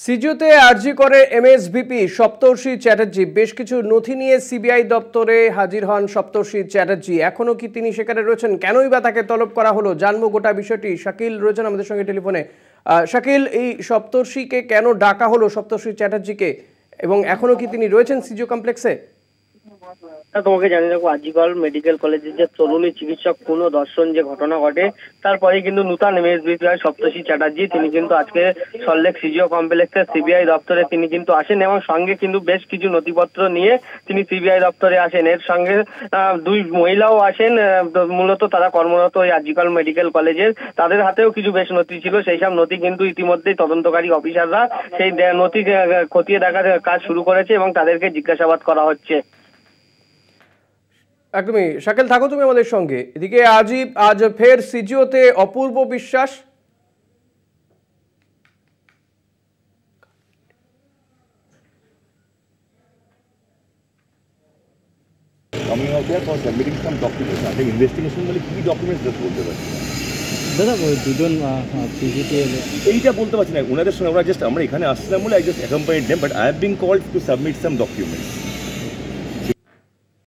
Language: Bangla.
সিজিওতে আরজি করে এমএসভিপি সপ্তর্ষি চ্যাটার্জি। বেশ কিছু নথি নিয়ে সিবিআই দপ্তরে হাজির হন সপ্তর্ষি চ্যাটার্জি। এখনো কি তিনি সেখানে রয়েছেন? কেনই বা তাকে তলব করা হলো? জানবো গোটা বিষয়টি। শাকিল রয়েছেন আমাদের সঙ্গে টেলিফোনে। শাকিল, এই সপ্তর্ষিকে কেন ডাকা হলো, সপ্তর্ষি চ্যাটার্জিকে, এবং এখনো কি তিনি রয়েছেন সিজিও কমপ্লেক্সে? তোমাকে জানিয়ে রাখবো, আজিকল মেডিকেল কলেজের যে তরুণী চিকিৎসক পুনঃ দর্শন যে ঘটনা ঘটে, তারপরে কিন্তু নূতন এমএসভিপি সপ্তর্ষি চ্যাটার্জি তিনি কিন্তু আজকে সল্টলেক সিজিও কমপ্লেক্সের সিবিআই দপ্তরে তিনি কিন্তু আসেন এবং সঙ্গে কিন্তু বেশ কিছু নথিপত্র নিয়ে তিনি সিবিআই দপ্তরে আসেন। এর সঙ্গে দুই মহিলাও আসেন, মূলত তারা কর্মরত ওই আজিকল মেডিকেল কলেজের। তাদের হাতেও কিছু বেশ নথি ছিল, সেই সব নথি কিন্তু ইতিমধ্যেই তদন্তকারী অফিসাররা সেই নথি খতিয়ে দেখার কাজ শুরু করেছে এবং তাদেরকে জিজ্ঞাসাবাদ করা হচ্ছে। একদমই। শাকিল, থাকো তুমি আমাদের সঙ্গে। এদিকে আজ ফের সিজিওতে অপূর্ব বিশ্বাস। coming out there for submitting some documents. I think investigation বলে কি ডকুমেন্টস জাস্ট বলতে পারছি না দাদা, দুজন পিজিটি এইটা বলতে পারছি না ওনাদের সঙ্গে। আমরা এখানে আসছিলাম বলে I just accompanied them, but I have been called to submit some documents.